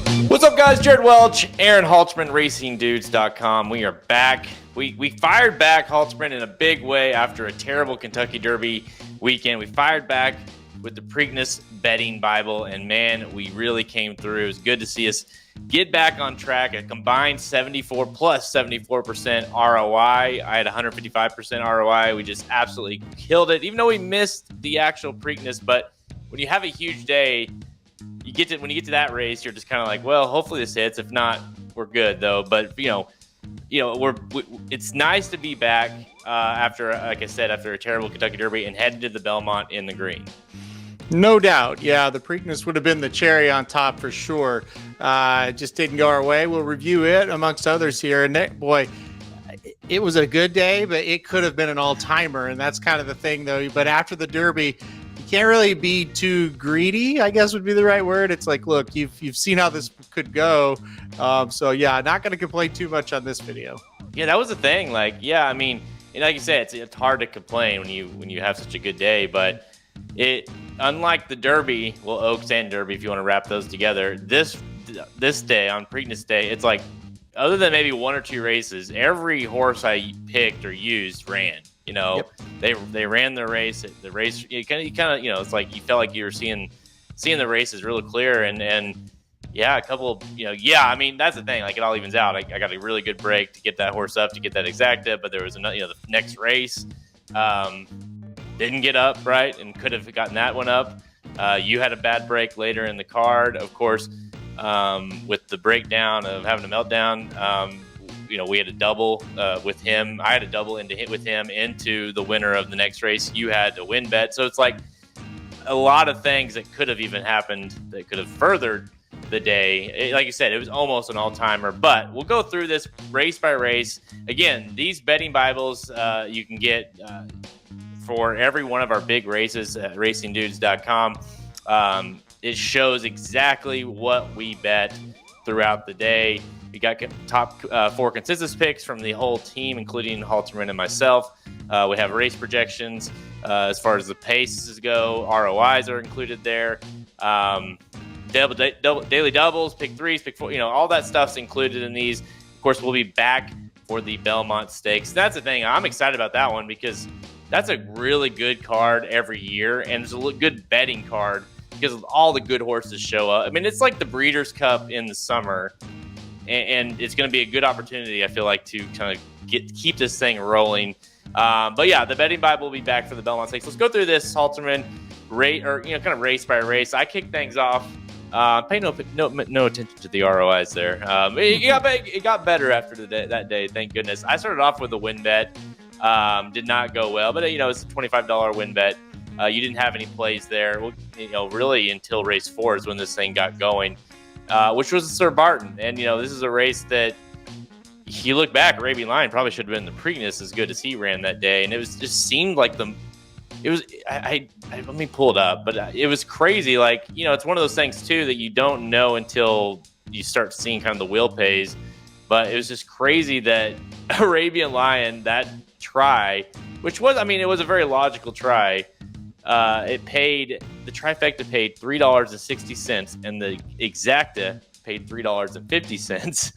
What's up, guys? Jared Welch, Aaron Halterman, RacingDudes.com. We are back. We fired back Halterman in a big way after a terrible Kentucky Derby weekend. We fired back with the Preakness betting Bible, and man, we really came through. It was good to see us get back on track. A combined 74 plus 74% ROI. I had 155% ROI. We just absolutely killed it, even though we missed the actual Preakness. But when you have a huge day, when you get to that race, you're just kind of like, well, hopefully this hits. If not, we're good though. But it's nice to be back after, like I said, after a terrible Kentucky Derby and headed to the Belmont in the green. No doubt. Yeah, the Preakness would have been the cherry on top for sure. Just didn't go our way. We'll review it amongst others here. And boy, it was a good day, but it could have been an all-timer. And that's kind of the thing, though. But after the Derby, you can't really be too greedy, I guess would be the right word. It's like, look, you've seen how this could go. So, yeah, not going to complain too much on this video. Yeah, that was the thing. Like, yeah, I mean, like you said, it's hard to complain when you have such a good day. But unlike the Derby, well, Oaks and Derby, if you want to wrap those together, this day, on Preakness Day, it's like, other than maybe one or two races, every horse I picked or used ran. Yep. They ran the race. The race, you kind of, it's like you felt like you were seeing the races really clear. And yeah, a couple of, I mean, that's the thing. Like, it all evens out. I got a really good break to get that horse up, to get that exacta. But there was another, the next race didn't get up, right, and could have gotten that one up. You had a bad break later in the card, of course, with the breakdown of having a meltdown. We had a double with him. I had a double with him into the winner of the next race. You had a win bet. So it's like a lot of things that could have even happened that could have furthered the day. Like you said, it was almost an all-timer. But we'll go through this race by race. Again, these betting Bibles you can get for every one of our big races at RacingDudes.com. It shows exactly what we bet throughout the day. We got top 4 consensus picks from the whole team, including Halterman and myself. We have race projections as far as the paces go. ROIs are included there. Daily doubles, pick threes, pick four. All that stuff's included in these. Of course, we'll be back for the Belmont Stakes. That's the thing. I'm excited about that one because that's a really good card every year, and it's a good betting card because all the good horses show up. I mean, it's like the Breeders' Cup in the summer. And it's going to be a good opportunity, I feel like, to kind of keep this thing rolling. But yeah, the betting Bible will be back for the Belmont Stakes. Let's go through this Halterman kind of race by race. I kick things off. Pay no attention to the ROIs there. It got better after that day, thank goodness. I started off with a win bet. Did not go well, but it's a $25 win bet. You didn't have any plays there, really until race 4 is when this thing got going. Which was Sir Barton. And, this is a race that, if you look back, Arabian Lion probably should have been the Preakness as good as he ran that day. And it seemed like let me pull it up, but it was crazy. Like, it's one of those things, too, that you don't know until you start seeing kind of the wheel pays. But it was just crazy that Arabian Lion, that try, which was, it was a very logical try. The trifecta paid $3.60 and the exacta paid $3.50.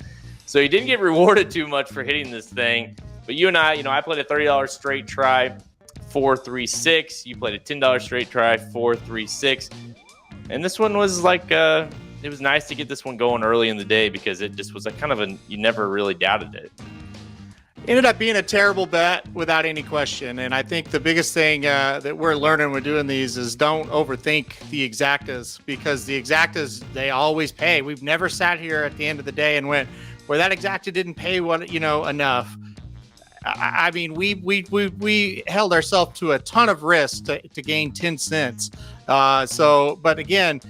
So he didn't get rewarded too much for hitting this thing. But you and I played a $30 straight try, 4-3-6. You played a $10 straight try, 4-3-6. And this one was like, it was nice to get this one going early in the day because it just was a kind of you never really doubted it. Ended up being a terrible bet without any question. And I think the biggest thing that we're learning when we're doing these is don't overthink the exactas, because the exactas, they always pay. We've never sat here at the end of the day and went, where that exacta didn't pay enough. I mean, we held ourselves to a ton of risk to gain 10 cents. But again,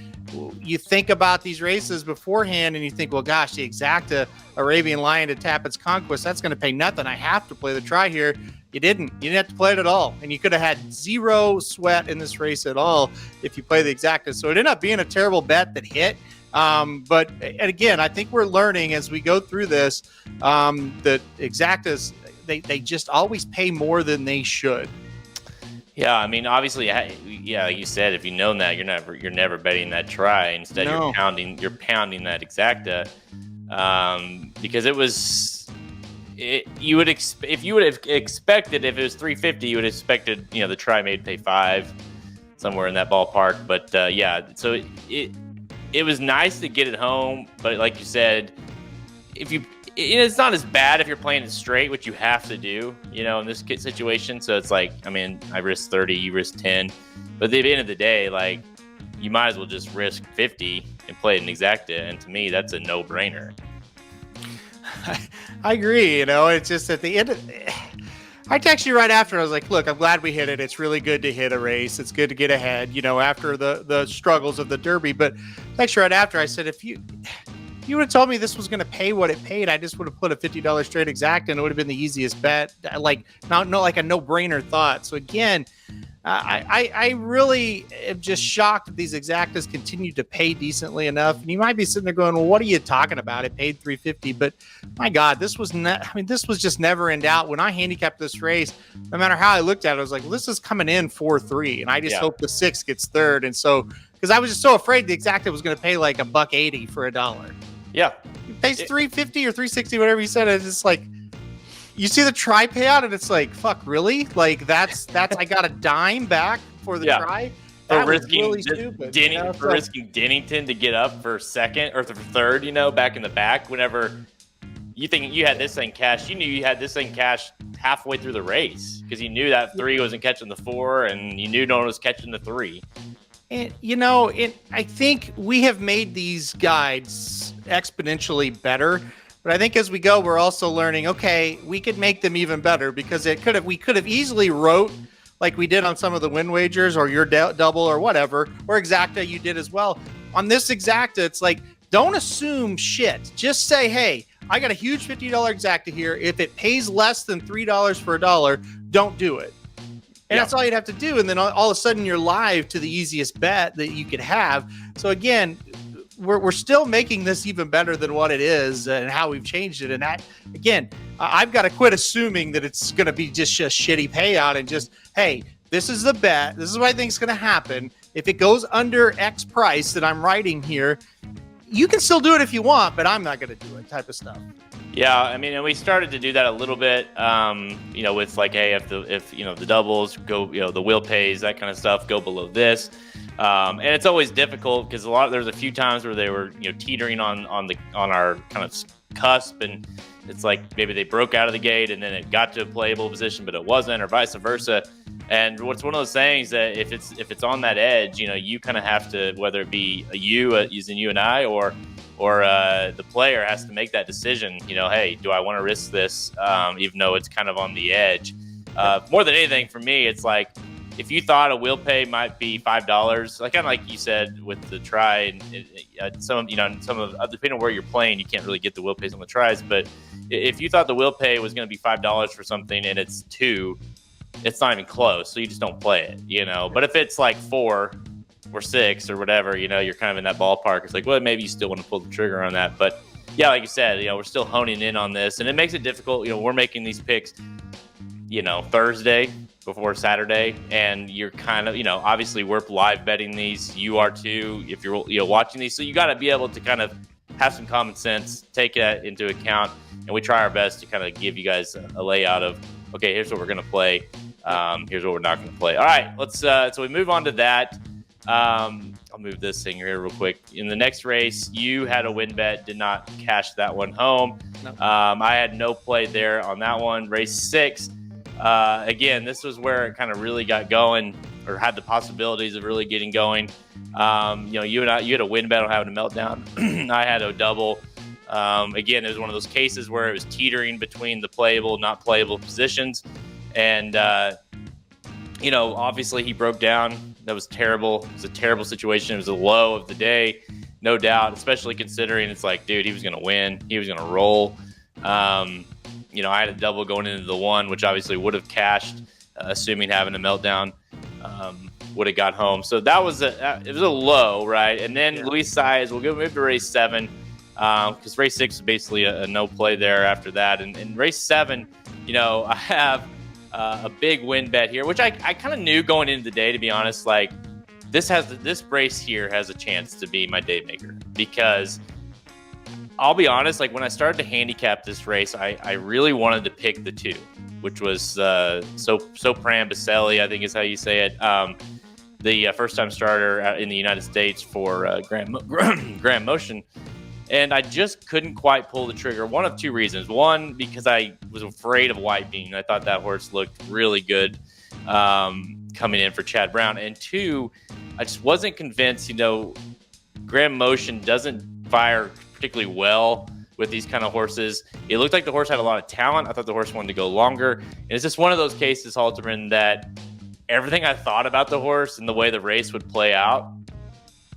you think about these races beforehand and you think, well, gosh, the exacta Arabian Lion to Tappett's Conquest, that's going to pay nothing. I have to play the try here. You didn't have to play it at all. And you could have had zero sweat in this race at all if you play the exacta. So it ended up being a terrible bet that hit. But again, I think we're learning as we go through this that exactas, they just always pay more than they should. Yeah, I mean, obviously, yeah, like you said, if you know that, you're never betting that try. Instead, No. you're pounding that exacta, because you would if you would have expected, if it was 350, you would have expected, the try made pay 5, somewhere in that ballpark. But yeah, so it was nice to get it home, but like you said, it's not as bad if you're playing it straight, which you have to do, in this situation. So it's like, I mean, I risk 30, you risk 10, but at the end of the day, like, you might as well just risk 50 and play it in exacta. And to me, that's a no-brainer. I agree. It's just at the end I text you right after. I was like, look, I'm glad we hit it. It's really good to hit a race. It's good to get ahead, after the struggles of the Derby. But text you right after, I said, if you would have told me this was going to pay what it paid, I just would have put a $50 straight exact, and it would have been the easiest bet. Like, not like a no-brainer thought. So again, I really am just shocked that these exactas continue to pay decently enough. And you might be sitting there going, well, what are you talking about? It paid $350, but my God, this was just never in doubt. When I handicapped this race, no matter how I looked at it, I was like, well, this is coming in 4-3, and I just hope the 6 gets third. And so, because I was just so afraid the exacta was going to pay like $1.80 for $1. Yeah, it pays $3.50 or $3.60, whatever you said. It's just like, you see the try payout, and it's like, fuck, really? Like, that's I got a dime back for the try. That was really stupid. For risking Dennington to get up for second or for third, back in the back. Whenever you think you had this thing cashed, you knew you had this thing cashed halfway through the race, because you knew that 3 wasn't catching the 4, and you knew no one was catching the 3. And I think we have made these guides exponentially better. But I think as we go, we're also learning, okay, we could make them even better, because we could have easily wrote like we did on some of the win wagers, or your double or whatever, or exacta you did as well. On this exacta, it's like, don't assume shit. Just say, hey, I got a huge $50 exacta here. If it pays less than $3 for $1, don't do it. And that's all you'd have to do. And then all of a sudden you're live to the easiest bet that you could have. So again, we're still making this even better than what it is and how we've changed it. And that, again, I've got to quit assuming that it's going to be just a shitty payout, and just, hey, this is the bet. This is what I think is going to happen. If it goes under X price that I'm writing here, you can still do it if you want, but I'm not going to do it, type of stuff. Yeah, I mean, and we started to do that a little bit, with like, hey, if the doubles go, the wheel pays, that kind of stuff, go below this. And it's always difficult, because there's a few times where they were, teetering on our kind of cusp, and it's like maybe they broke out of the gate and then it got to a playable position, but it wasn't, or vice versa. And what's one of those things that if it's on that edge, you kind of have to, whether it be using you and I, or the player has to make that decision. Hey, do I want to risk this, even though it's kind of on the edge? More than anything, for me, it's like, if you thought a wheel pay might be $5, like kind of like you said with the try, and some of depending on where you're playing, you can't really get the wheel pays on the tries. But if you thought the wheel pay was going to be $5 for something and it's 2, it's not even close. So you just don't play it, But if it's like 4 or 6 or whatever, you're kind of in that ballpark. It's like, well, maybe you still want to pull the trigger on that. But yeah, like you said, we're still honing in on this, and it makes it difficult. We're making these picks, Thursday before Saturday, and you're kind of, obviously we're live betting these. You are too, if you're watching these. So you got to be able to kind of have some common sense, take that into account, and we try our best to kind of give you guys a layout of, okay, here's what we're going to play. Here's what we're not going to play. All right, let's. So we move on to that. I'll move this thing here real quick. In the next race, you had a win bet, did not cash that one home. No. I had no play there on that one. Race 6. Again, this was where it kind of really got going, or had the possibilities of really getting going. You had a win bet on having a meltdown. I had a double. Again, it was one of those cases where it was teetering between the playable, not playable positions. And, obviously he broke down. That was terrible. It was a terrible situation. It was a low of the day, no doubt, especially considering it's like, dude, he was going to win. He was going to roll. I had a double going into the 1, which obviously would have cashed, assuming having a meltdown would have got home. So that was it was a low, right? And then Luis Saez, we'll move to race 7, because race 6 is basically a no play there after that. And race 7, I have a big win bet here, which I kind of knew going into the day, to be honest. Like this race here has a chance to be my day maker, because I'll be honest, like when I started to handicap this race, I really wanted to pick the 2, which was Sopran Baselli, I think is how you say it. The first-time starter in the United States for Grand Motion. And I just couldn't quite pull the trigger. One of 2 reasons. One, because I was afraid of White Beam. I thought that horse looked really good coming in for Chad Brown. And 2, I just wasn't convinced, Grand Motion doesn't fire particularly well with these kind of horses. It looked like the horse had a lot of talent. I thought the horse wanted to go longer. And it's just one of those cases, Halterman, that everything I thought about the horse and the way the race would play out,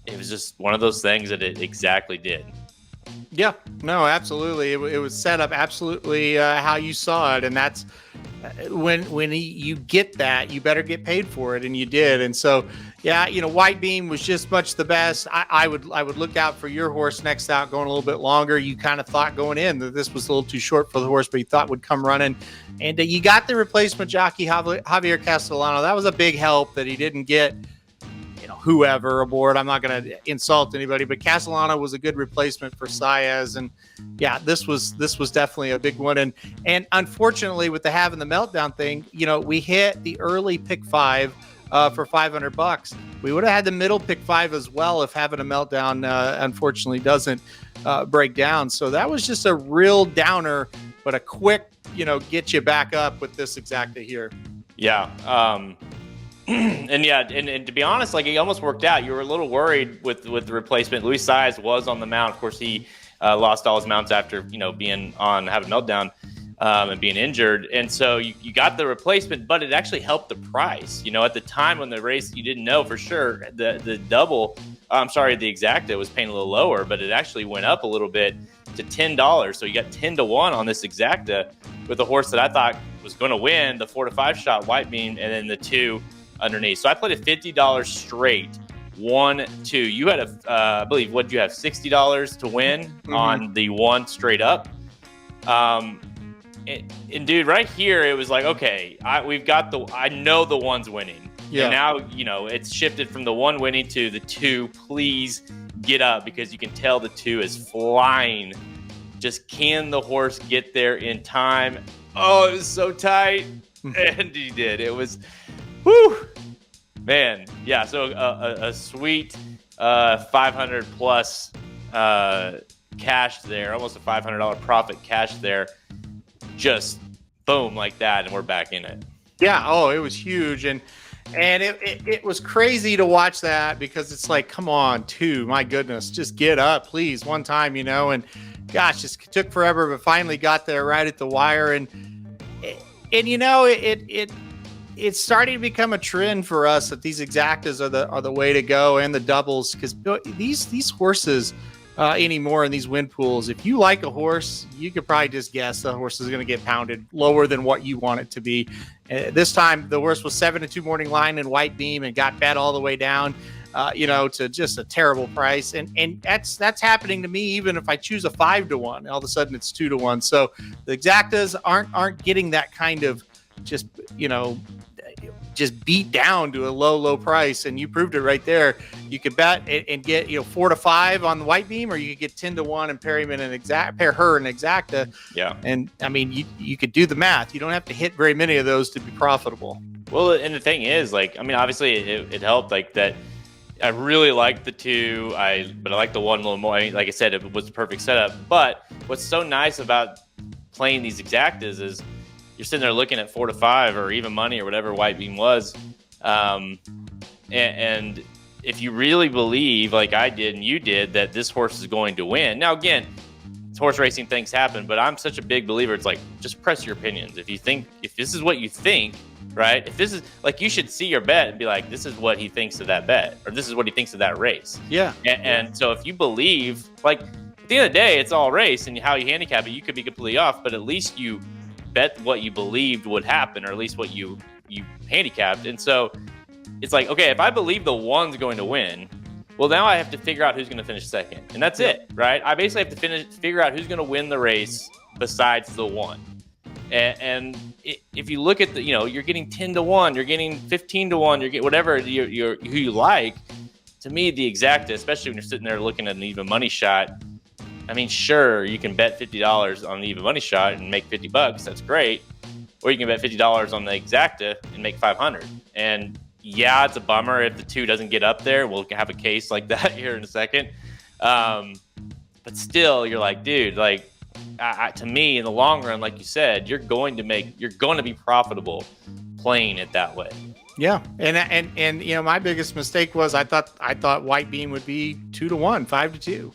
it was just one of those things that it exactly did. Yeah, no, absolutely. It was set up absolutely how you saw it. And that's when you get that, you better get paid for it. And you did. And so, yeah, White Beam was just much the best. I would look out for your horse next out, going a little bit longer. You kind of thought going in that this was a little too short for the horse, but you thought would come running. And you got the replacement jockey, Javier Castellano. That was a big help that he didn't get whoever aboard. I'm not going to insult anybody, but Castellano was a good replacement for Saez. And yeah, this was definitely a big one. And unfortunately, with the having the meltdown thing, we hit the early pick 5 for $500. We would have had the middle pick 5 as well if having a meltdown unfortunately doesn't break down. So that was just a real downer, but a quick get you back up with this exacta here. Yeah. And to be honest, like it almost worked out. You were a little worried with the replacement. Luis Saez was on the mount. Of course, he lost all his mounts after being on having a meltdown and being injured. And so you got the replacement, but it actually helped the price. At the time when the race, you didn't know for sure the exacta was paying a little lower, but it actually went up a little bit to $10. So you got 10-1 on this exacta with a horse that I thought was going to win the 4-5 shot White Beam, and then the 2 underneath. So I played a $50 straight 1-2. You had I believe, what did you have, $60 to win on the 1 straight up. And dude, right here it was like, okay, I know the 1's winning. Yeah. And now it's shifted from the 1 winning to the 2. Please get up, because you can tell the 2 is flying. Just can the horse get there in time? Oh, it was so tight, and he did. It was. Whew, man. Yeah. So a sweet 500 plus cash there, almost a $500 profit cash there. Just boom, like that. And we're back in it. Yeah. Oh, it was huge. And it was crazy to watch that, because it's like, come on, 2, my goodness, just get up, please, one time, and gosh, just took forever, but finally got there right at the wire. And it's starting to become a trend for us that these exactas are the way to go, and the doubles, because these horses anymore in these win pools, if you like a horse, you could probably just guess the horse is going to get pounded lower than what you want it to be. This time the horse was 7-2 morning line in White Beam and got bet all the way down to just a terrible price. And that's happening to me even if I choose a 5-1. All of a sudden it's 2-1. So the exactas aren't getting that kind of just beat down to a low price. And you proved it right there. You could bet and get 4-5 on the White Beam, or you could get 10-1 and pair her an exacta. Yeah. And I mean, you could do the math. You don't have to hit very many of those to be profitable. Well, and the thing is, like, I mean, obviously it helped, like that. I really liked the 2, but I like the 1 a little more. I mean, like I said, it was the perfect setup. But what's so nice about playing these exactas is you're sitting there looking at 4-5 or even money or whatever White Beam was. And if you really believe, like I did and you did, that this horse is going to win. Now, again, it's horse racing, things happen, but I'm such a big believer. It's like, just press your opinions. If this is what you think, right? If this is like, you should see your bet and be like, this is what he thinks of that bet, or this is what he thinks of that race. Yeah. And so if you believe, like, at the end of the day, it's all race, and how you handicap it, you could be completely off, but at least you bet what you believed would happen, or at least what you handicapped. And so it's like, okay, if I believe the 1's going to win, well, now I have to figure out who's going to finish second, and that's it, right? I basically have to figure out who's going to win the race besides the 1. And if you look at you're getting 10-1, you're getting 15-1, you're getting whatever who you like. To me, the exacta, especially when you're sitting there looking at an even money shot, I mean, sure, you can bet $50 on the even money shot and make $50. That's great. Or you can bet $50 on the exacta and make $500. And yeah, it's a bummer if the 2 doesn't get up there. We'll have a case like that here in a second. But still, you're like, dude, like, to me, in the long run, like you said, you're going to be profitable playing it that way. Yeah, and my biggest mistake was I thought White Beam would be 2-1, 5-2,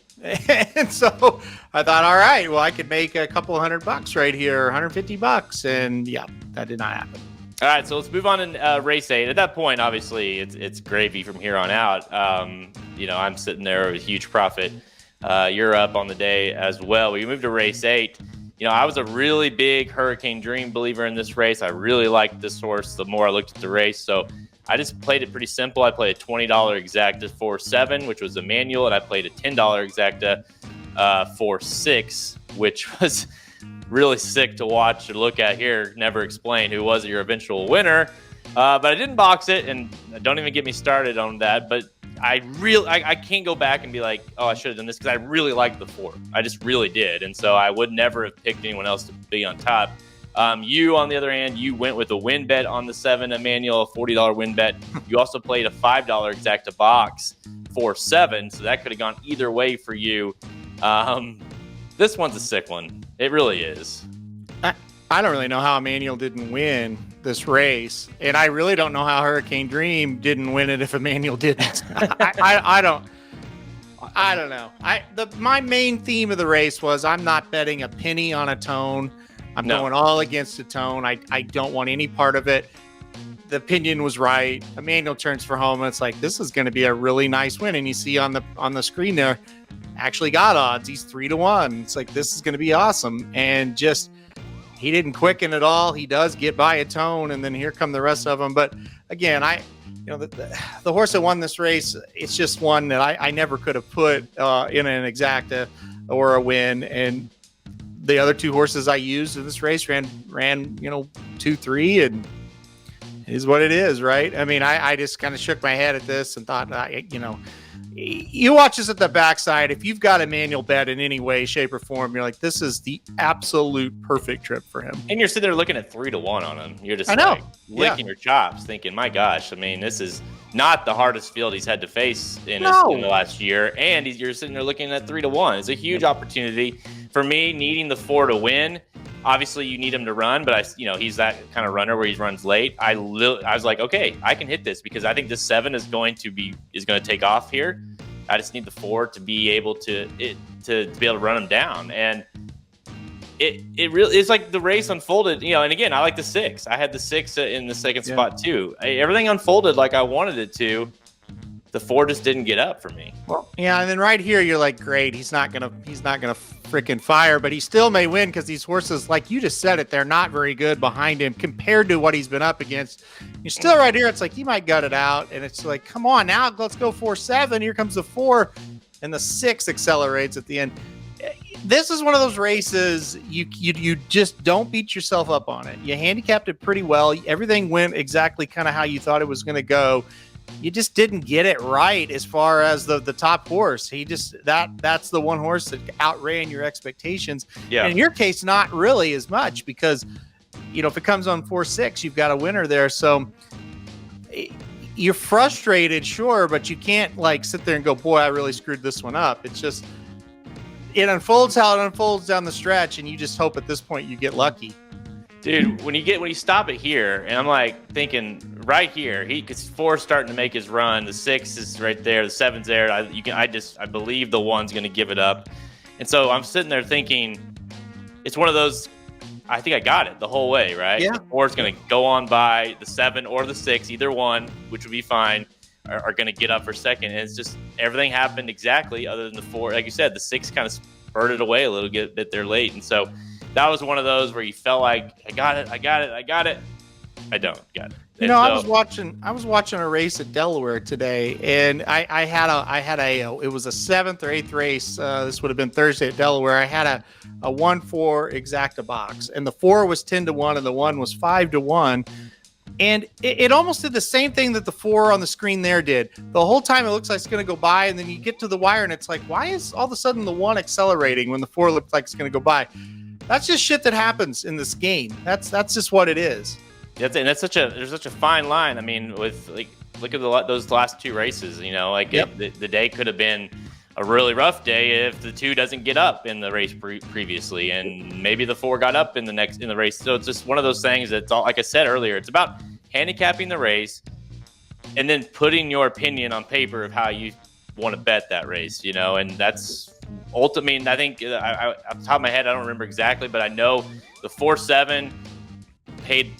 and so I thought, all right, well, I could make a couple $100 right here, $150, and yeah, that did not happen. All right, so let's move on in race 8. At that point, obviously, it's gravy from here on out. I'm sitting there with a huge profit. You're up on the day as well. We moved to race 8. I was a really big Hurricane Dream believer in this race. I really liked this horse the more I looked at the race. So I just played it pretty simple. I played a $20 exacta 4-7, which was a manual, and I played a $10 exacta 4-6, which was really sick to watch or look at here. Never explain who was your eventual winner. But I didn't box it, and don't even get me started on that. But I can't go back and be like, oh, I should have done this, because I really liked the 4. I just really did. And so I would never have picked anyone else to be on top. You, on the other hand, you went with a win bet on the 7, a manual, a $40 win bet. You also played a $5 exacta box for 7, so that could have gone either way for you. This one's a sick one. It really is. I don't really know how Emmanuel didn't win this race, and I really don't know how Hurricane Dream didn't win it if Emmanuel didn't. I don't know. My main theme of the race was I'm not betting a penny on a tone. I'm going all against a tone. I don't want any part of it. The opinion was right. Emmanuel turns for home, and it's like, this is going to be a really nice win. And you see on the screen there, actually got odds. He's 3-1. It's like, this is going to be awesome. And just, he didn't quicken at all. He does get by a tone, and then here come the rest of them. But again, the horse that won this race, it's just one that I never could have put in an exacta or a win. And the other 2 horses I used in this race ran 2-3, and it is what it is, right? I mean, I just kind of shook my head at this and thought, you watch this at the backside. If you've got a manual bet in any way, shape, or form, you're like, this is the absolute perfect trip for him. And you're sitting there looking at 3-1 on him. You're just licking your chops, thinking, my gosh, I mean, this is not the hardest field he's had to face in the last year. And you're sitting there looking at 3-1. It's a huge opportunity for me, needing the 4 to win. Obviously, you need him to run, but he's that kind of runner where he runs late. I was like, okay, I can hit this, because I think this 7 is going to take off here. I just need the 4 to be able to be able to run him down, and it really is like the race unfolded. And again, I like the 6. I had the 6 in the second spot too. Everything unfolded like I wanted it to. The 4 just didn't get up for me. Well, yeah, and then right here you're like, great, he's not gonna freaking fire, but he still may win, because these horses, like you just said it, they're not very good behind him compared to what he's been up against. You're still right here. It's like he might gut it out, and it's like, come on now, let's go 4-7. Here comes the 4, and the 6 accelerates at the end. This is one of those races you just don't beat yourself up on it. You handicapped it pretty well. Everything went exactly kind of how you thought it was going to go. You just didn't get it right as far as the top horse. He just that's the one horse that outran your expectations. Yeah. And in your case, not really as much, because if it comes on 4-6, you've got a winner there. So you're frustrated, sure, but you can't like sit there and go, boy, I really screwed this one up. It's just, it unfolds how it unfolds down the stretch, and you just hope at this point you get lucky. Dude, when you stop it here, and I'm like thinking right here, because 4's starting to make his run, the 6 is right there, the 7's there. I believe the 1's going to give it up, and so I'm sitting there thinking, it's one of those. I think I got it the whole way, right? Yeah. The 4's going to go on by the 7 or the 6, either one, which would be fine, are going to get up for second, and it's just everything happened exactly other than the 4. Like you said, the 6 kind of spurted away a little bit there late, and so. That was one of those where you felt like, I got it. I don't got it. You know, I was watching a race at Delaware today, and I had a it was a 7th or 8th race. This would have been Thursday at Delaware. I had a 1-4 exacta box, and the 4 was 10-1, and the 1 was 5-1. And it almost did the same thing that the 4 on the screen there did. The whole time it looks like it's going to go by, and then you get to the wire, and it's like, why is all of a sudden the 1 accelerating when the 4 looks like it's going to go by? That's just shit that happens in this game. That's just what it is. There's such a fine line. I mean, with like, look at those last 2 races. You know, like the day could have been a really rough day if the 2 doesn't get up in the race previously, and maybe the 4 got up in the race. So it's just one of those things that's all, like I said earlier, it's about handicapping the race and then putting your opinion on paper of how you want to bet that race. You know, and that's ultimately. I mean, I think off the top of my head, I don't remember exactly, but I know the 4-7 paid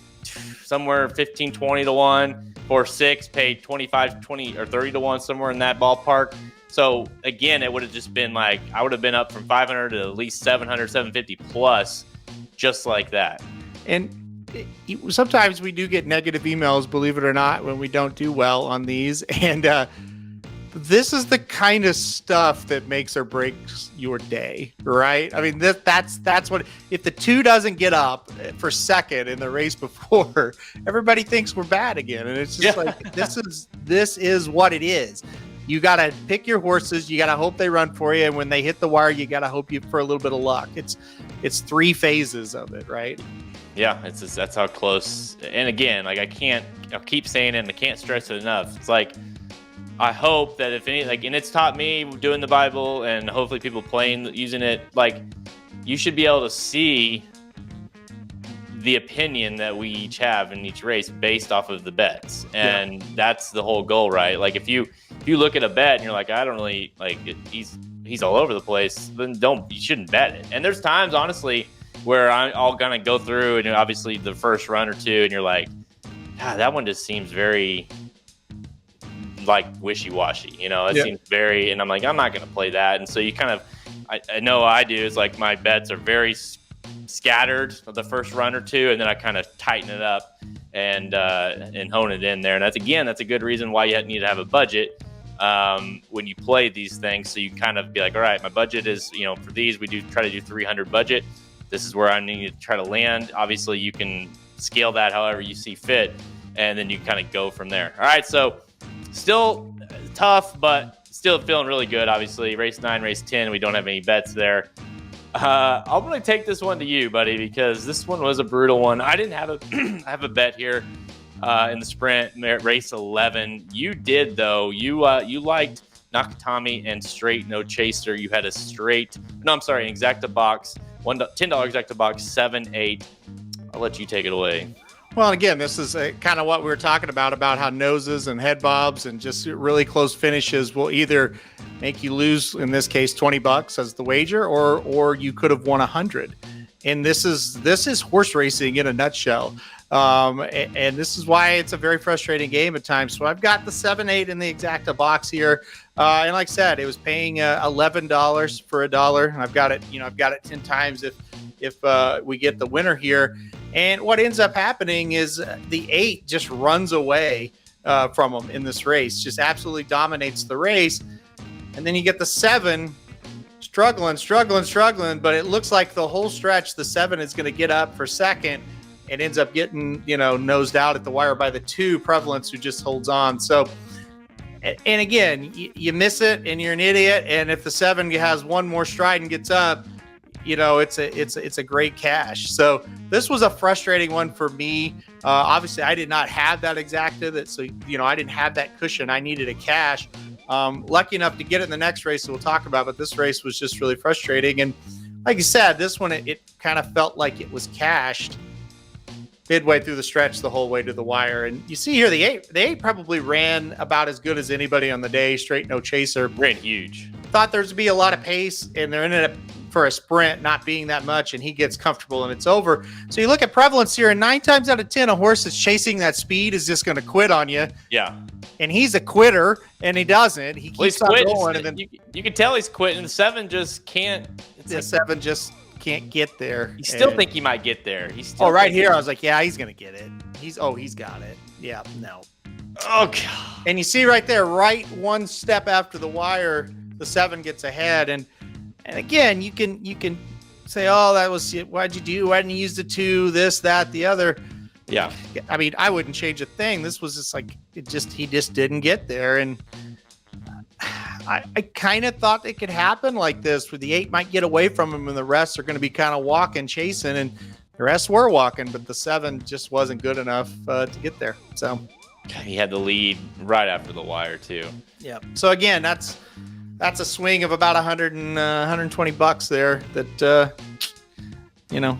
somewhere 15-20 to 1. 4-6 paid 25-20 or 30 to 1, somewhere in that ballpark. So again, it would have just been like I would have been up from 500 to at least 700, 750 plus, just like that. And sometimes we do get negative emails, believe it or not, when we don't do well on these. And this is the kind of stuff that makes or breaks your day, right? I mean, that's what, if the 2 doesn't get up for second in the race before, everybody thinks we're bad again. And it's just like, this is what it is. You got to pick your horses. You got to hope they run for you. And when they hit the wire, you got to hope you for a little bit of luck. It's 3 phases of it, right? Yeah, that's how close. And again, like I'll keep saying it and I can't stress it enough. It's like, I hope that if any, like, and it's taught me doing the Bible and hopefully people using it, like, you should be able to see the opinion that we each have in each race based off of the bets. And that's the whole goal, right? Like, if you look at a bet and you're like, I don't really like it, he's all over the place, then you shouldn't bet it. And there's times, honestly, where I'm gonna go through and obviously the first run or 2, and you're like, God, that one just seems very like wishy-washy, you know, it seems very, and I'm like, I'm not going to play that. And so you kind of, I know I do, is like my bets are very scattered the first run or 2, and then I kind of tighten it up and hone it in there. And that's a good reason why you need to have a budget when you play these things. So you kind of be like, all right, my budget is, you know, for these, we try to do 300 budget. This is where I need to try to land. Obviously you can scale that however you see fit, and then you kind of go from there. All right. So still tough, but still feeling really good. Obviously, race 9, race 10, we don't have any bets there. I'm going to take this one to you, buddy, because this one was a brutal one. I didn't have I have a bet here in the sprint, race 11. You did, though. You liked Nakatomi and straight no chaser. You had an exacta box, $10 exacta box, 7-8. I'll let you take it away. Well, again, this is kind of what we were talking about how noses and head bobs and just really close finishes will either make you lose, in this case, $20 as the wager, or you could have won 100. And this is horse racing in a nutshell. And this is why it's a very frustrating game at times. So I've got the 7-8 in the exacta box here. And like I said, it was paying $11 for $1. And I've got it 10 times if we get the winner here. And what ends up happening is the 8 just runs away from them in this race, just absolutely dominates the race. And then you get the 7 struggling, but it looks like the whole stretch, the 7 is going to get up for second and ends up getting, nosed out at the wire by the 2, Prevalence, who just holds on. So, and again, you miss it and you're an idiot. And if the 7 has one more stride and gets up, it's a great cash. So this was a frustrating one for me. Obviously, I did not have that exacta, I didn't have that cushion. I needed a cash. Lucky enough to get it in the next race that we'll talk about, but this race was just really frustrating. And like you said, this one, it kind of felt like it was cashed midway through the stretch the whole way to the wire. And you see here, the eight probably ran about as good as anybody on the day, straight no chaser. Ran huge. Thought there's to be a lot of pace, and there ended up for a sprint not being that much, and he gets comfortable and it's over. So you look at Prevalence here, and 9 times out of 10, a horse that's chasing that speed is just going to quit on you. Yeah. And he's a quitter, and he doesn't. He keeps on going. And then you can tell he's quitting. The 7 just can't. The 7 just can't get there. You still think he might get there. Right here, I was like, yeah, he's going to get it. He's got it. Yeah, no. Oh, God. And you see right there, right one step after the wire, the 7 gets ahead. And again, you can say, oh, that was, why'd you do? Why didn't you use the 2, this, that, the other? Yeah. I mean, I wouldn't change a thing. This was just like, he just didn't get there. And I kind of thought it could happen like this, where the 8 might get away from him and the rest are going to be kind of walking, chasing, and the rest were walking, but the 7 just wasn't good enough to get there. So he had the lead right after the wire too. Yeah. So again, that's a swing of about $120 there. That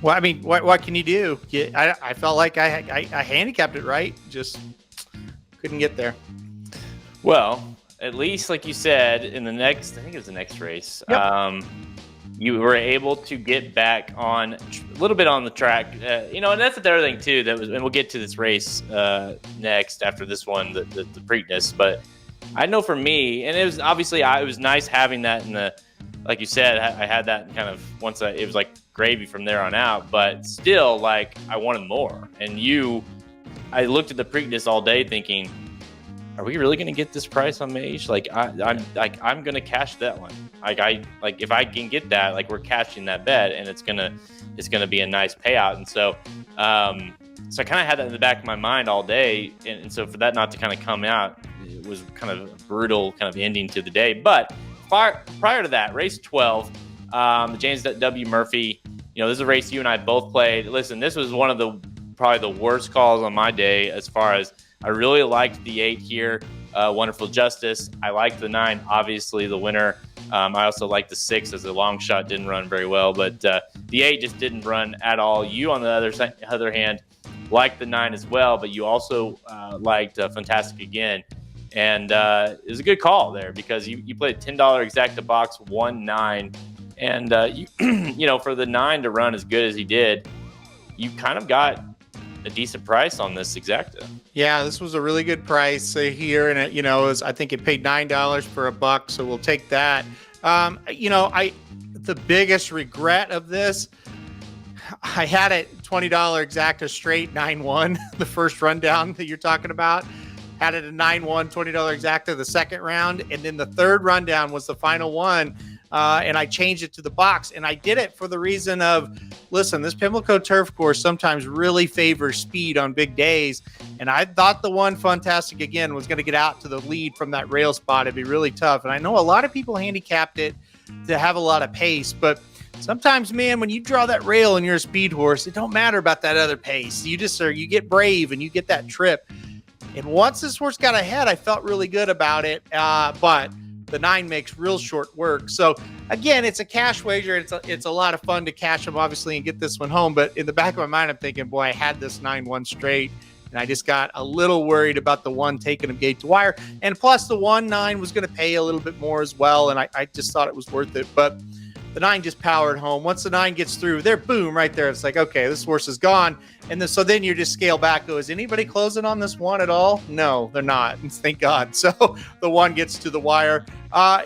well, I mean, what can you do? I felt like I handicapped it right, just couldn't get there. Well, at least, like you said, in the next, I think it was the next race, Yep. You were able to get back on a little bit on the track, and that's the other thing too. And we'll get to this race next after this one, the Preakness. But I know for me, and it was obviously it was nice having that in the, like you said, I had that kind of once it was like gravy from there on out. But still, like I wanted more. And I looked at the Preakness all day thinking, are we really going to get this price on Mage? Like I'm going to cash that one. Like if I can get that, like we're cashing that bet, and it's gonna be a nice payout. And so I kind of had that in the back of my mind all day, and so for that not to kind of come out, it was kind of a brutal kind of ending to the day. But prior to that, race 12, the James W. Murphy, this is a race you and I both played. Listen, this was one of probably the worst calls on my day, as far as I really liked the 8 here. Wonderful Justice. I liked the 9, obviously the winner. I also liked the 6 as a long shot, didn't run very well, but the 8 just didn't run at all. You, on the other hand, liked the 9 as well, but you also liked Fantastic Again. And it was a good call there, because you played $10 exacta box, 1-9, and for the 9 to run as good as he did, you kind of got a decent price on this exacta. Yeah, this was a really good price here, and I think it paid $9 for $1, so we'll take that. The biggest regret of this, I had it $20 exacta straight 9-1 the first rundown that you're talking about. Had it a 9-1 $20 exacta the second round, and then the third rundown was the final one. And I changed it to the box, and I did it for the reason of, listen, this Pimlico turf course sometimes really favors speed on big days. And I thought the one Fantastic Again was going to get out to the lead from that rail spot. It'd be really tough. And I know a lot of people handicapped it to have a lot of pace, but sometimes, man, when you draw that rail and you're a speed horse, it don't matter about that other pace. You get brave and you get that trip. And once this horse got ahead, I felt really good about it. But the 9 makes real short work. So again, it's a cash wager. It's a lot of fun to cash them, obviously, and get this one home. But in the back of my mind, I'm thinking, boy, I had this 9-1 straight, and I just got a little worried about the 1 taking him gate to wire. And plus the 1-9 was going to pay a little bit more as well. And I just thought it was worth it. But the 9 just powered home. Once the 9 gets through, there, boom, right there. It's like, okay, this horse is gone. And so then you just scale back. Go, is anybody closing on this 1 at all? No, they're not. And thank God. So the 1 gets to the wire.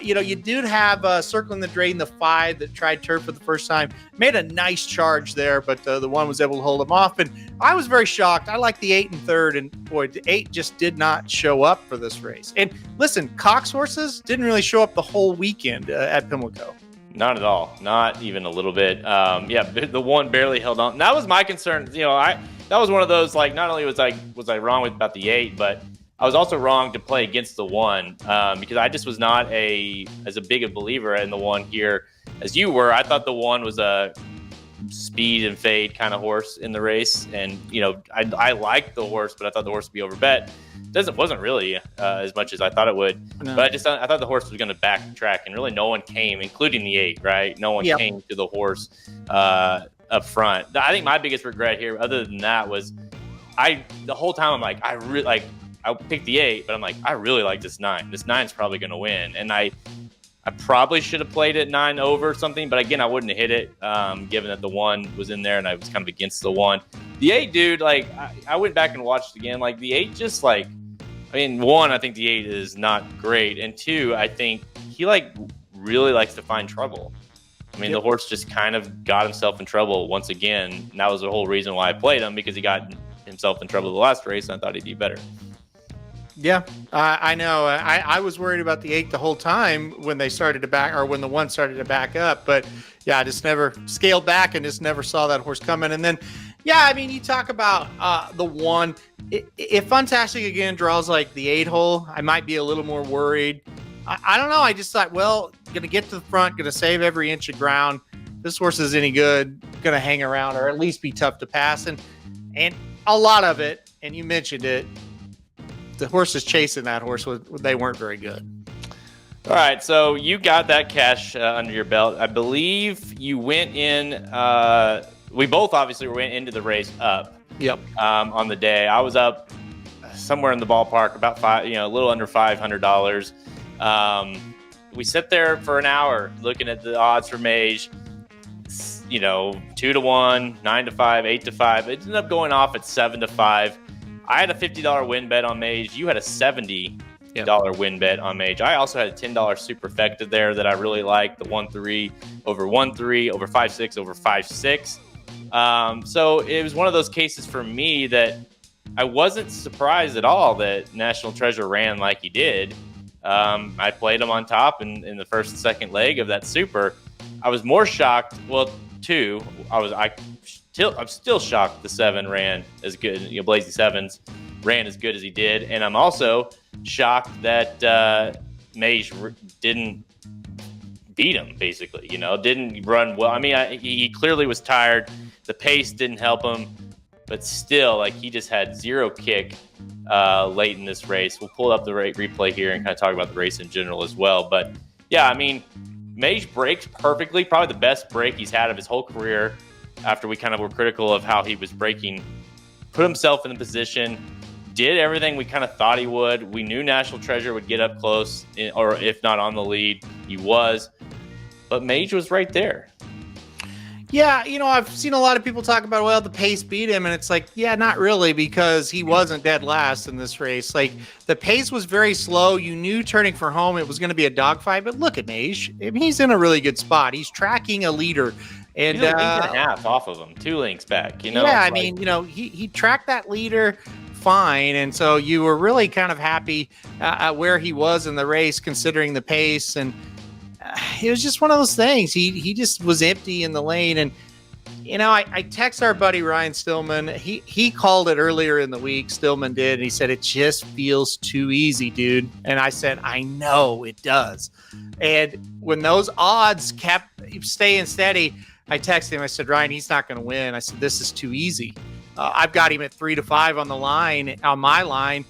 You did have Circling the Drain, the 5 that tried turf for the first time. Made a nice charge there, but the 1 was able to hold him off. And I was very shocked. I like the 8 and 3rd, and boy, the 8 just did not show up for this race. And listen, Cox horses didn't really show up the whole weekend at Pimlico. Not at all. Not even a little bit. The 1 barely held on. And that was my concern. That was one of those, like, not only was I wrong about the 8, but I was also wrong to play against the 1 because I just was not as big a believer in the 1 here as you were. I thought the 1 was a speed and fade kind of horse in the race, and I liked the horse, but I thought the horse would be overbet. Wasn't really as much as I thought it would. No. But I thought the horse was going to backtrack, and really no one came, including the 8, right? No one came to the horse up front. I think my biggest regret here, other than that, was the whole time I'm like, I picked the 8, but I'm like, I really like this 9. This 9's probably going to win. And I probably should have played it 9 over something, but again, I wouldn't have hit it given that the 1 was in there and I was kind of against the 1. The 8, dude, like, I went back and watched it again. Like, the 8 just, like, 1, I think the 8 is not great. And 2, I think he, like, really likes to find trouble. The horse just kind of got himself in trouble once again. And that was the whole reason why I played him, because he got himself in trouble the last race, and I thought he'd do better. Yeah, I know. I was worried about the 8 the whole time when they started to back, or when the 1 started to back up. But yeah, I just never scaled back and just never saw that horse coming. And then, yeah, I mean, you talk about the 1. If Funtastic again draws like the 8 hole, I might be a little more worried. I don't know. I just thought, well, going to get to the front, going to save every inch of ground. This horse is any good, going to hang around or at least be tough to pass. And a lot of it, and you mentioned it, the horses chasing that horse, they weren't very good. All right, so you got that cash under your belt. I believe you went in. We both obviously went into the race up. Yep. On the day, I was up somewhere in the ballpark, about a little under $500. We sit there for an hour looking at the odds for Mage. 2-1, 9-5, 8-5. It ended up going off at 7-5. I had a $50 win bet on Mage. You had a $70 win bet on Mage. I also had a $10 superfecta there that I really liked. The 1-3 over 1-3 over 5-6 over 5-6. So it was one of those cases for me that I wasn't surprised at all that National Treasure ran like he did. I played him on top in the first and second leg of that super. I was more shocked. Well, 2. I'm still shocked the 7 ran as good. Blazing Sevens ran as good as he did, and I'm also shocked that Mage didn't beat him. Basically, didn't run well. I mean, he clearly was tired. The pace didn't help him, but still, he just had zero kick late in this race. We'll pull up the replay here and kind of talk about the race in general as well. But yeah, I mean, Mage braked perfectly. Probably the best break he's had of his whole career. After we kind of were critical of how he was braking, put himself in a position, did everything we kind of thought he would. We knew National Treasure would get up close, or if not on the lead, he was. But Mage was right there. Yeah, I've seen a lot of people talk about, well, the pace beat him, and it's like, yeah, not really, because he wasn't dead last in this race. The pace was very slow. You knew turning for home it was going to be a dogfight, but look at Mage. I mean, he's in a really good spot. He's tracking a leader. And he's a length and a half off of him, 2 lengths back. Yeah, I mean, he tracked that leader fine, and so you were really kind of happy at where he was in the race, considering the pace. And it was just one of those things. He just was empty in the lane, and I text our buddy Ryan Stillman. He called it earlier in the week. Stillman did, and he said it just feels too easy, dude. And I said, I know it does. And when those odds kept staying steady, I texted him. I said, Ryan, he's not going to win. I said, this is too easy. I've got him at 3-5 on my line,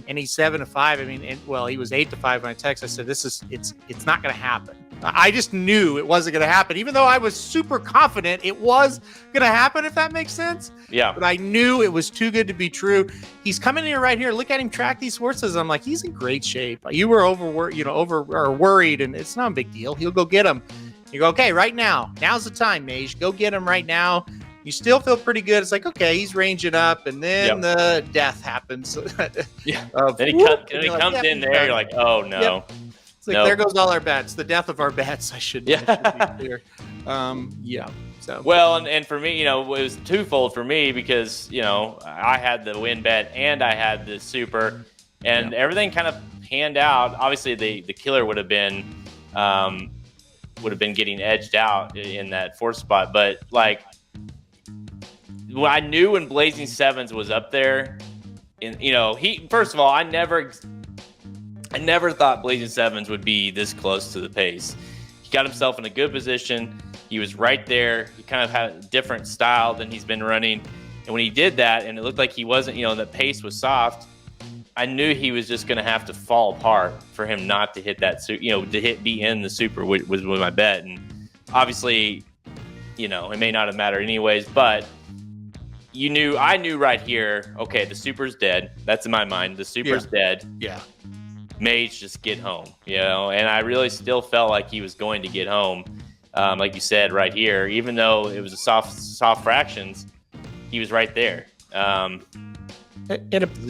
and he's 7-5. I mean, he was 8-5 when I texted. I said, it's not going to happen. I just knew it wasn't going to happen, even though I was super confident it was going to happen, if that makes sense. Yeah. But I knew it was too good to be true. He's coming here right here. Look at him track these horses. I'm like, he's in great shape. You were worried, and it's not a big deal. He'll go get him. You go, okay, right now. Now's the time, Mage. Go get him right now. You still feel pretty good. It's like, okay, he's ranging up, and then the death happens. Yeah. Then he comes in there. You're like, oh no. Yep. It's like, there goes all our bets. The death of our bets. I should be clear. Yeah. So well, and for me, it was twofold for me because I had the win bet and I had the super, and everything kind of panned out. Obviously, the killer would have been getting edged out in that 4th spot, but I knew when Blazing Sevens was up there, and first of all, I never thought Blazing Sevens would be this close to the pace. He got himself in a good position. He was right there. He kind of had a different style than he's been running. And when he did that, and it looked like he wasn't, the pace was soft, I knew he was just going to have to fall apart for him not to hit that, be in the super was my bet. And obviously, it may not have mattered anyways, but I knew right here, okay, the super's dead. That's in my mind. The super's dead. Yeah. Mage, just get home, and I really still felt like he was going to get home. Like you said right here, even though it was a soft fractions, he was right there.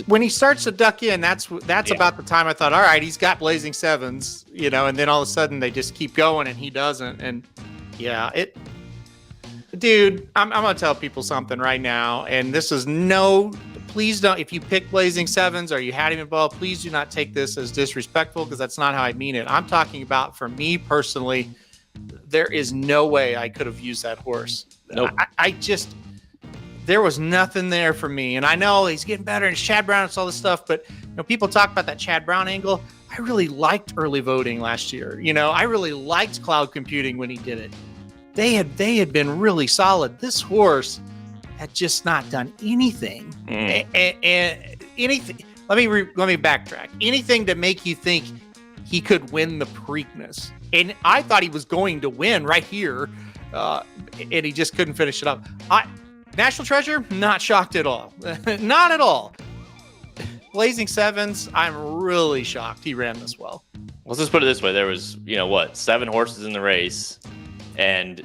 When he starts to duck in, that's about the time I thought, all right, he's got Blazing Sevens, and then all of a sudden they just keep going and he doesn't. And dude, I'm going to tell people something right now. And this is no please don't, if you pick Blazing Sevens or you had him involved, please do not take this as disrespectful, because that's not how I mean it. I'm talking about, for me personally, there is no way I could have used that horse. Nope. I just, there was nothing there for me. And I know he's getting better, and it's Chad Brown, it's all this stuff, but people talk about that Chad Brown angle. I really liked early voting last year. I really liked cloud computing when he did it. They had been really solid. This horse had just not done anything. And anything. Let me backtrack. Anything to make you think he could win the Preakness. And I thought he was going to win right here, and he just couldn't finish it up. National Treasure, not shocked at all. Not at all. Blazing Sevens, I'm really shocked he ran this well. Let's just put it this way. There was, 7 horses in the race, and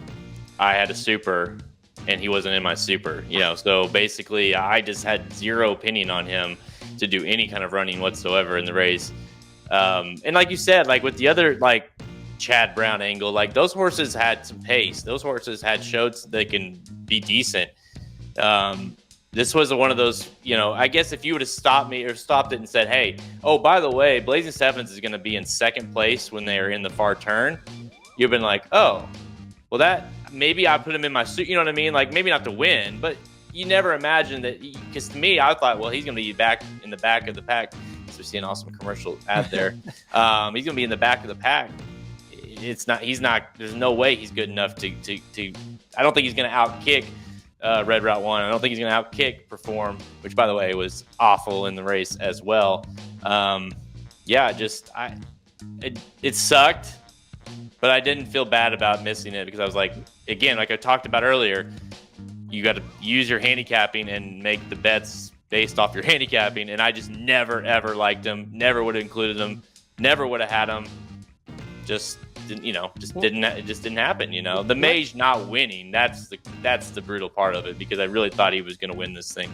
I had a super, and he wasn't in my super, So basically, I just had zero opinion on him to do any kind of running whatsoever in the race. And like you said, like with the other, like Chad Brown angle, like those horses had some pace. Those horses had showed they can be decent. This was one of those, I guess if you would have stopped me or stopped it and said, hey, oh, by the way, Blazing Sevens is going to be in second place when they are in the far turn, you've been like, oh, well, that maybe I put him in my suit. You know what I mean? Like maybe not to win, but you never imagined that. Because to me, I thought, well, he's going to be back in the back of the pack. So we see an awesome commercial ad there. He's going to be in the back of the pack. He's not, there's no way he's good enough to I don't think he's going to outkick Red Route 1. I don't think he's going to outkick Perform, which, by the way, was awful in the race as well. It sucked, but I didn't feel bad about missing it because I was like, again, like I talked about earlier, you got to use your handicapping and make the bets based off your handicapping, and I just never, ever liked him, never would have included him, never would have had him. It just didn't happen. The Mage not winning, that's the brutal part of it, because I really thought he was going to win this thing.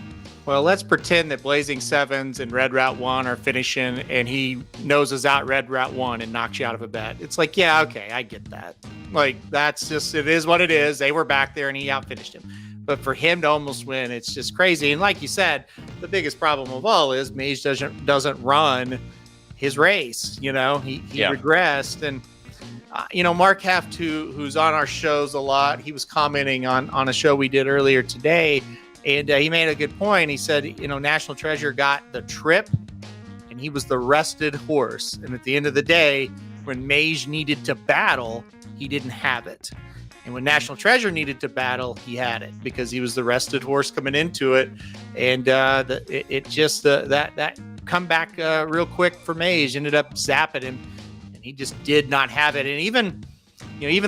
Well, let's pretend that Blazing Sevens and Red Route 1 are finishing, and he noses out Red Route 1 and knocks you out of a bet. It's like, yeah, okay, I get that. Like, that's just, it is what it is. They were back there and he outfinished him. But for him to almost win, it's just crazy. And like you said, the biggest problem of all is Mage doesn't run his race. He regressed. And Mark Heft, who's on our shows a lot, he was commenting on a show we did earlier today, and he made a good point. He said, National Treasure got the trip, and he was the rested horse. And at the end of the day, when Mage needed to battle, he didn't have it. And when National Treasure needed to battle, he had it because he was the rested horse coming into it. And that comeback real quick for Mage ended up zapping him. He just did not have it. And even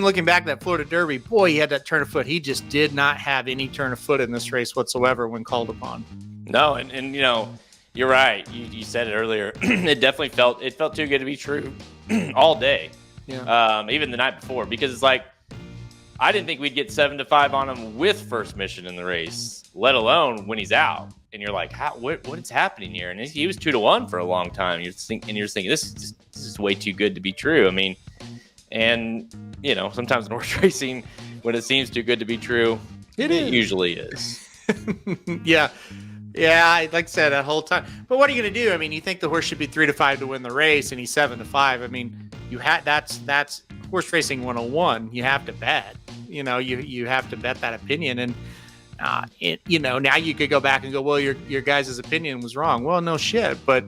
looking back at that Florida Derby, boy, he had that turn of foot. He just did not have any turn of foot in this race whatsoever when called upon. No, and you're right. You said it earlier. It definitely felt too good to be true all day. Yeah. Even the night before, because it's like, I didn't think we'd get 7-5 on him with first mission in the race, let alone when he's out. And you're like, what is happening here? And he was 2-1 for a long time. You're thinking, this is way too good to be true. I mean, and sometimes in horse racing, when it seems too good to be true, it usually is. Yeah, like I said that whole time. But what are you going to do? I mean, you think the horse should be 3-5 to win the race, and he's 7-5. I mean, that's horse racing 101. You have to bet. You have to bet that opinion, and now you could go back and go, well, your guys' opinion was wrong. Well, no shit, but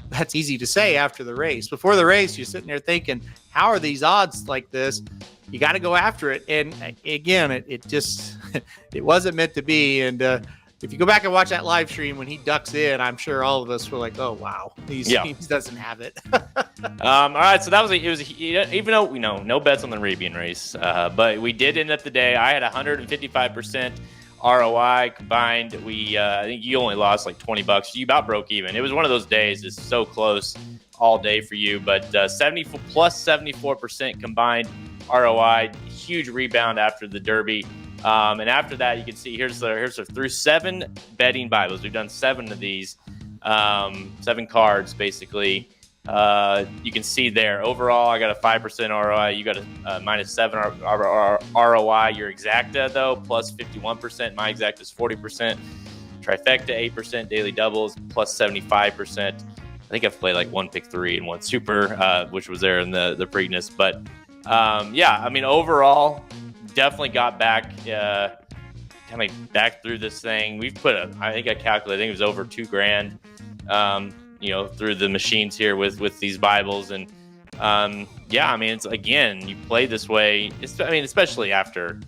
that's easy to say after the race. Before the race, you're sitting there thinking, how are these odds like this? You got to go after it. And again, it just it wasn't meant to be. And if you go back and watch that live stream when he ducks in, I'm sure all of us were like, oh wow, he doesn't have it. All right, so even though we know no bets on the Arabian race, but we did end up the day. I had 155% ROI combined. I think you only lost like $20. You about broke even. It was one of those days. It's so close all day for you, but 74% combined ROI. Huge rebound after the Derby. And after that, you can see here's through 7 betting Bibles. We've done 7 of these, 7 cards basically. You can see there overall, I got a 5% ROI. You got a -7 ROI. Your exacta though plus 51%. My exacta is 40%. trifecta 8%, daily doubles plus 75%. I think I've played like one pick 3 and one super, which was there in the Preakness. But yeah, I mean, overall, definitely got back, kind of back through this thing. We've put I think I calculated, I think it was over $2,000, you know, through the machines here with these Bibles. And yeah, I mean, it's, again, you play this way. I mean, especially after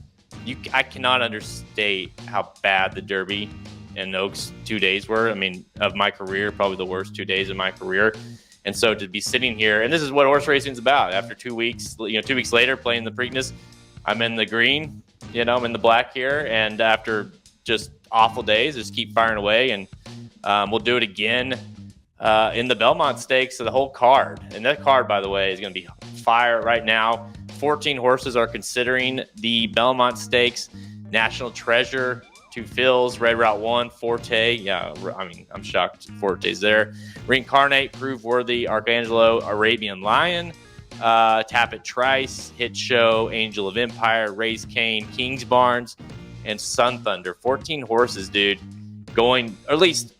I cannot understate how bad the Derby and Oaks 2 days were. I mean, of my career, probably the worst 2 days of my career. And so to be sitting here, and this is what horse racing is about. After 2 weeks, you know, 2 weeks later playing the Preakness, I'm in the green, you know, I'm in the black here. And after just awful days, just keep firing away. And we'll do it again in the Belmont Stakes, so the whole card. And that card, by the way, is going to be fire right now. 14 horses are considering the Belmont Stakes. National Treasure, 2 fills, Red Route 1, Forte. Yeah, I mean, I'm shocked Forte's there. Reincarnate, Prove Worthy, Archangelo, Arabian Lion, Tap It Trice, Hit Show, Angel of Empire, Raise Cane, King's Barnes, and Sun Thunder. 14 horses, dude, going, or at least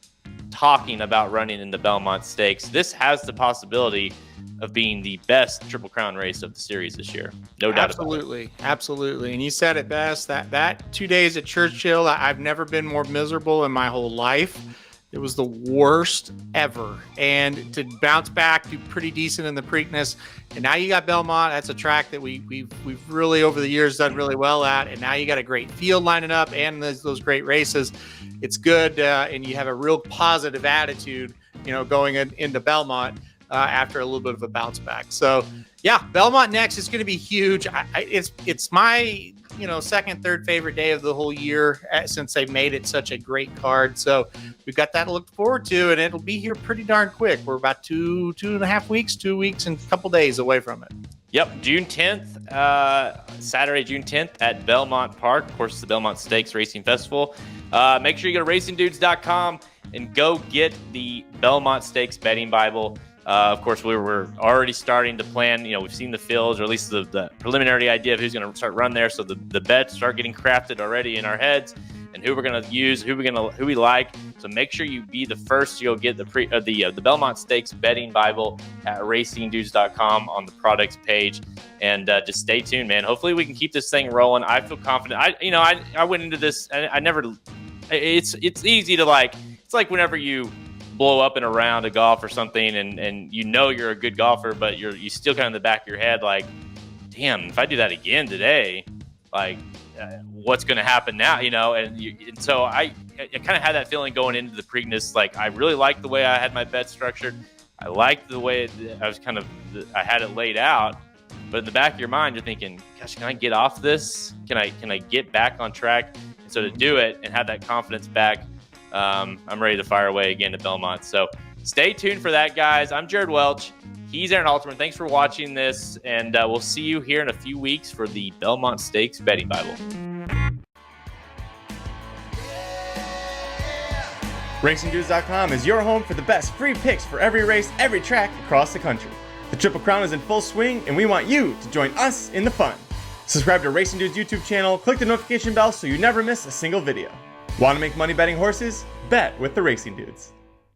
talking about running in the Belmont Stakes. This has the possibility of being the best Triple Crown race of the series this year. No doubt about it. Absolutely. And you said it best, that 2 days at Churchill, I've never been more miserable in my whole life. It was the worst ever. And to bounce back, do pretty decent in the Preakness. And now you got Belmont. That's a track that we've really over the years done really well at. And now you got a great field lining up and those great races. It's good. And you have a real positive attitude, you know, going into Belmont after a little bit of a bounce back. So yeah, Belmont next is going to be huge. It's my, you know, second, third favorite day of the whole year since they made it such a great card. So we've got that to look forward to, and it'll be here pretty darn quick. We're about 2.5 weeks, 2 weeks and a couple days away from it. Yep, June 10th, Saturday, June 10th at Belmont Park. Of course, the Belmont Stakes Racing Festival. Make sure you go to racingdudes.com and go get the Belmont Stakes Betting Bible. Of course, we were already starting to plan. You know, we've seen the fields, or at least the preliminary idea of who's going to start run there. So the bets start getting crafted already in our heads, and who we're going to use, who we like. So make sure you be the first to go get the Belmont Stakes Betting Bible at racingdudes.com on the products page, and just stay tuned, man. Hopefully, we can keep this thing rolling. I feel confident. I went into this, and I never. It's easy to like. It's like whenever you blow up in a round of golf or something, and you know you're a good golfer, but you still kind of in the back of your head like, damn, if I do that again today, like what's going to happen now, you know? And so I kind of had that feeling going into the Preakness. Like, I really liked the way I had my bet structured. I liked the way I had it laid out, but in the back of your mind, you're thinking, gosh, can I get off this? Can I get back on track? And so to do it and have that confidence back, I'm ready to fire away again to Belmont. So stay tuned for that, guys. I'm Jared Welch. He's Aaron Halterman. Thanks for watching this, and we'll see you here in a few weeks for the Belmont Stakes Betting Bible. RacingDudes.com is your home for the best free picks for every race, every track across the country. The Triple Crown is in full swing, and we want you to join us in the fun. Subscribe to Racing Dudes YouTube channel, click the notification bell so you never miss a single video. Want to make money betting horses? Bet with the Racing Dudes.